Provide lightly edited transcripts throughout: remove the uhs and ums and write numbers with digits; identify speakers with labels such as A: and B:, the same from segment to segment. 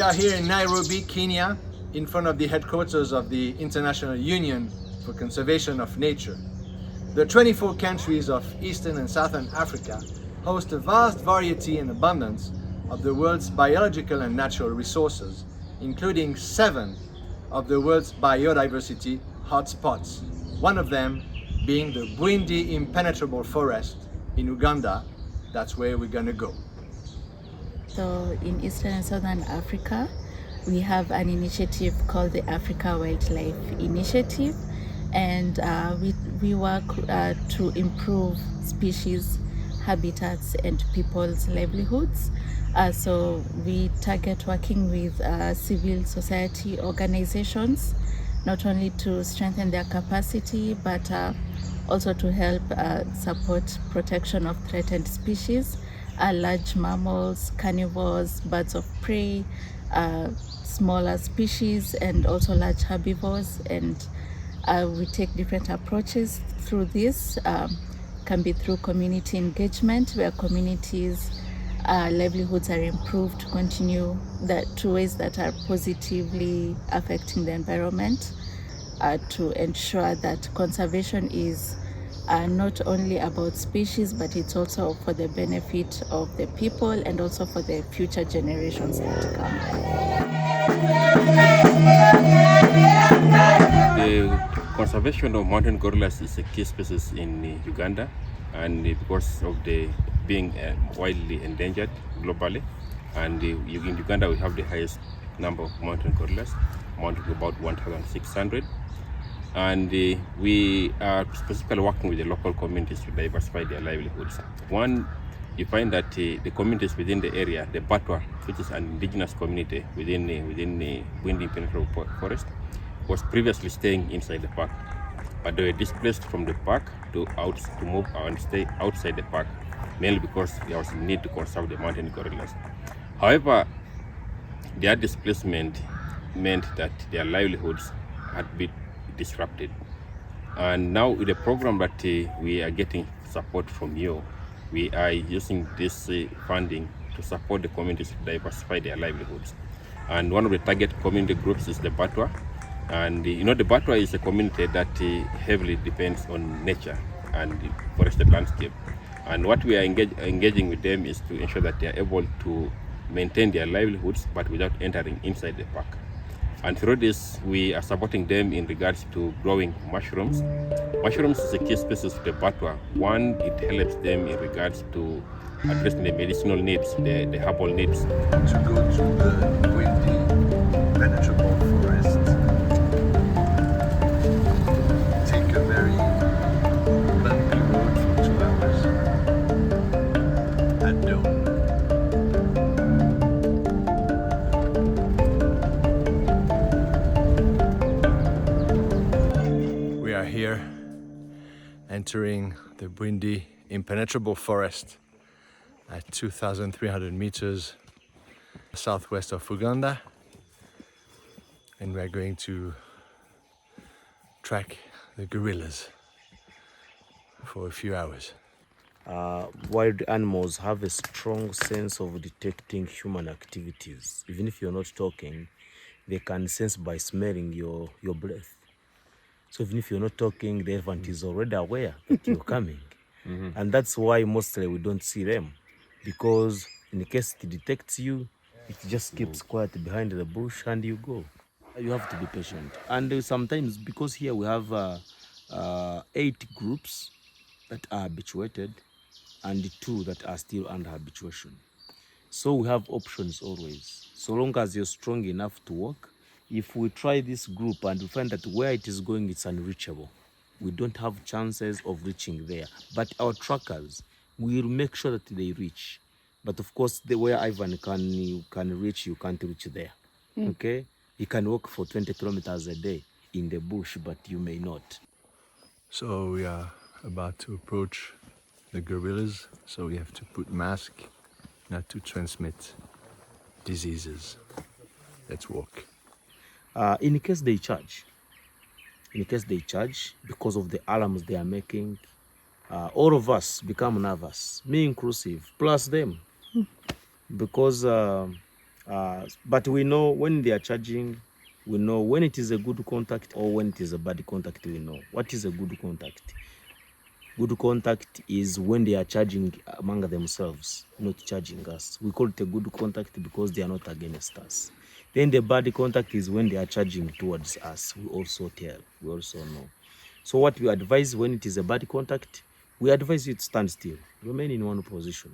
A: are here in Nairobi, Kenya, in front of the headquarters of the International Union for Conservation of Nature. The 24 countries of Eastern and Southern Africa host a vast variety and abundance of the world's biological and natural resources, including 7 of the world's biodiversity hotspots, one of them being the Bwindi impenetrable forest in Uganda. That's where we're gonna go.
B: So in Eastern and Southern Africa, we have an initiative called the Africa Wildlife Initiative, and we work to improve species, habitats, and people's livelihoods. So we target working with civil society organizations, not only to strengthen their capacity, but also to help support protection of threatened species, large mammals, carnivores, birds of prey, smaller species, and also large herbivores. And we take different approaches through this. Can be through community engagement, where communities' livelihoods are improved to continue to ways that are positively affecting the environment, to ensure that conservation is not only about species, but it's also for the benefit of the people and also for the future generations that come.
C: The conservation of mountain gorillas is a key species in Uganda, and because of the being widely endangered globally, and in Uganda we have the highest number of mountain gorillas, amounting to about 1,600. And we are specifically working with the local communities to diversify their livelihoods. One, you find that the communities within the area, the Batwa, which is an indigenous community within the Bwindi impenetrable forest, was previously staying inside the park, but they were displaced from the park to move and stay outside the park, mainly because there was a need to conserve the mountain gorillas. However, their displacement meant that their livelihoods had been disrupted. And now with the program that we are getting support from you, we are using this funding to support the communities to diversify their livelihoods. And one of the target community groups is the Batwa. And the Batwa is a community that heavily depends on nature and the forested landscape. And what we are engaging with them is to ensure that they are able to maintain their livelihoods, but without entering inside the park. And through this, we are supporting them in regards to growing mushrooms. Mushrooms is a key species of the Batwa. One, it helps them in regards to addressing the medicinal needs, the herbal needs.
A: To go to the Bwindi impenetrable forest, take a very bumpy road for 2 hours at dawn. We are here entering the Bwindi impenetrable forest at 2,300 meters southwest of Uganda, and we're going to track the gorillas for a few hours.
D: Wild animals have a strong sense of detecting human activities. Even if you're not talking, they can sense by smelling your breath. So even if you're not talking, the elephant is already aware that you're coming. And that's why mostly we don't see them, because in case it detects you, it just keeps quiet behind the bush and you go. You have to be patient. And sometimes, because here we have 8 groups that are habituated and 2 that are still under habituation. So we have options always. So long as you're strong enough to walk, if we try this group and we find that where it is going, it's unreachable, we don't have chances of reaching there. But our trackers will make sure that they reach. But of course, the way Ivan can reach, you can't reach there. Okay? You can walk for 20 kilometers a day in the bush, but you may not.
A: So we are about to approach the gorillas, so we have to put mask not to transmit diseases. Let's walk.
D: In case they charge, because of the alarms they are making, all of us become nervous, me inclusive, plus them. Because But we know when they are charging, we know when it is a good contact or when it is a bad contact. We know what is a good contact. Good contact is when they are charging among themselves, not charging us. We call it a good contact because they are not against us. Then the bad contact is when they are charging towards us. We also tell, we also know. So what we advise when it is a bad contact, we advise you to stand still, remain in one position.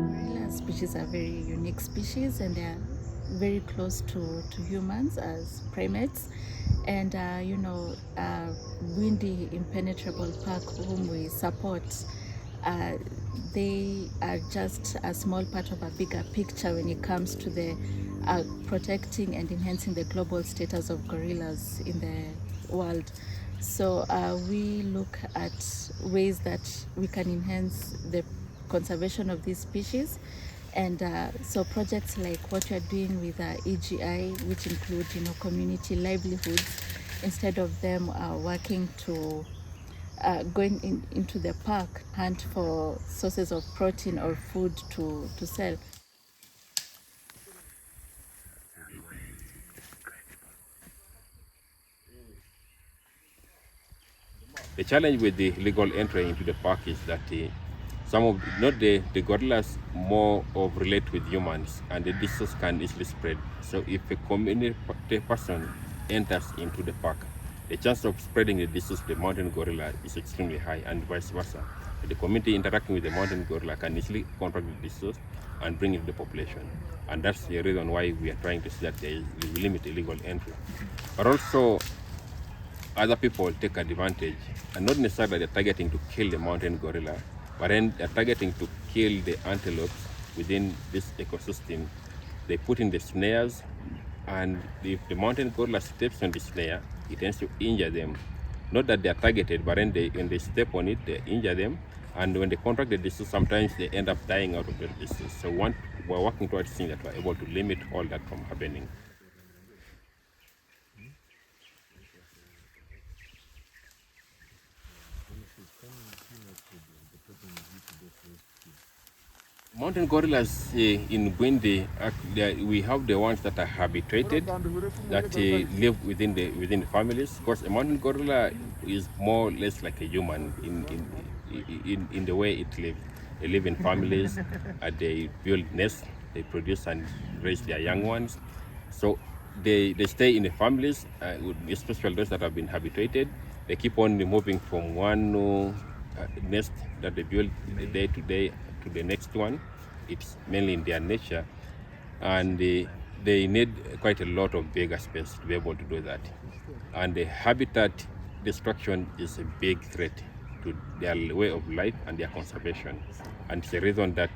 B: Gorilla species are very unique species, and they are very close to humans as primates. And windy impenetrable park, whom we support, uh, they are just a small part of a bigger picture when it comes to the protecting and enhancing the global status of gorillas in the world. So we look at ways that we can enhance the conservation of these species. And so projects like what we are doing with EGI, which include community livelihoods, instead of them working to going into the park, hunt for sources of protein or food to sell.
C: The challenge with the legal entry into the park is that some of not the gorillas more of relate with humans, and the disease can easily spread. So if a community person enters into the park, the chance of spreading the disease to the mountain gorilla is extremely high, and vice versa. The community interacting with the mountain gorilla can easily contract the disease and bring it to the population. And that's the reason why we are trying to see that we limit illegal entry. But also, other people take advantage, and not necessarily they're targeting to kill the mountain gorilla, but then they're targeting to kill the antelopes within this ecosystem. They put in the snares, and if the mountain gorilla steps on the snare, it tends to injure them. Not that they're targeted, but then when they step on it, they injure them. And when they contract the disease, sometimes they end up dying out of the disease. So we're working towards seeing that we're able to limit all that from happening. Mountain gorillas in Burundi, we have the ones that are habituated, that live within the families. Of course, a mountain gorilla is more or less like a human in the way it lives. They live in families, they build nests, they produce and raise their young ones. So they stay in the families, especially those that have been habituated. They keep on moving from one nest that they build day to day to the next one. It's mainly in their nature, and they need quite a lot of bigger space to be able to do that. And the habitat destruction is a big threat to their way of life and their conservation. And it's a reason that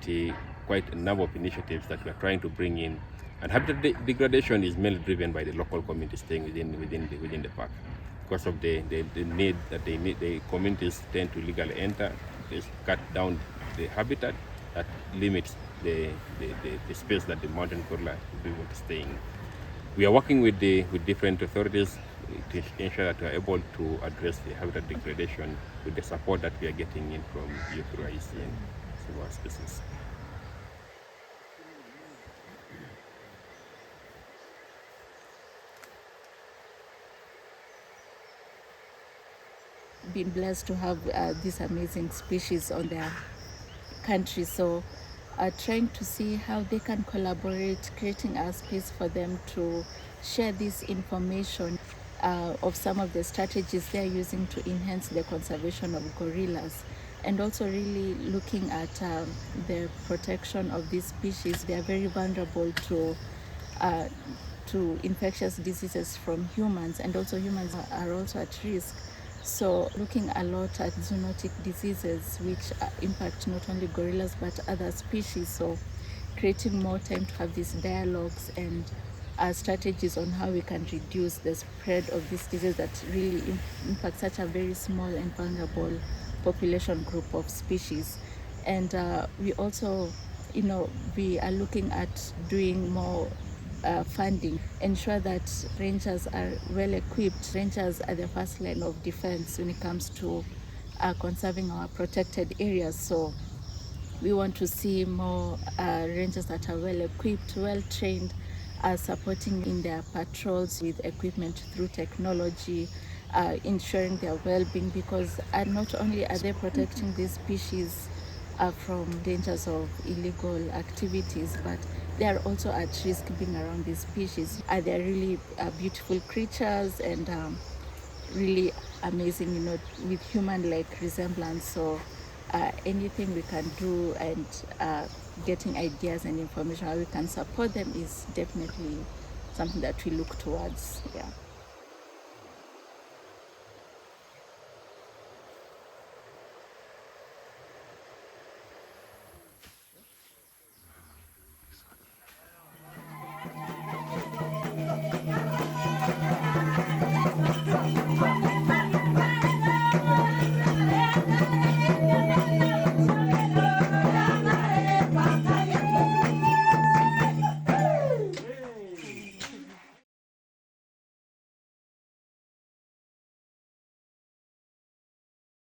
C: quite a number of initiatives that we are trying to bring in. And habitat degradation is mainly driven by the local community staying within the park, because of the need that they need. The communities tend to legally enter, they cut down the habitat that limits the space that the mountain gorilla will be able to stay in. We are working with different authorities to ensure that we are able to address the habitat degradation with the support that we are getting in from IUCN several species.
B: Been blessed to have these amazing species on their country, so trying to see how they can collaborate, creating a space for them to share this information of some of the strategies they're using to enhance the conservation of gorillas, and also really looking at the protection of these species. They are very vulnerable to infectious diseases from humans, and also humans are also at risk. So looking a lot at zoonotic diseases, which impact not only gorillas but other species. So creating more time to have these dialogues and strategies on how we can reduce the spread of this disease that really impact such a very small and vulnerable population group of species. And we also, we are looking at doing more funding, ensure that rangers are well equipped. Rangers are the first line of defense when it comes to conserving our protected areas. So we want to see more rangers that are well equipped, well trained, supporting in their patrols with equipment through technology, ensuring their well-being, because not only are they protecting these species from dangers of illegal activities, but they are also at risk being around these species. They're really beautiful creatures and really amazing, with human-like resemblance. So anything we can do and getting ideas and information how we can support them is definitely something that we look towards. Yeah.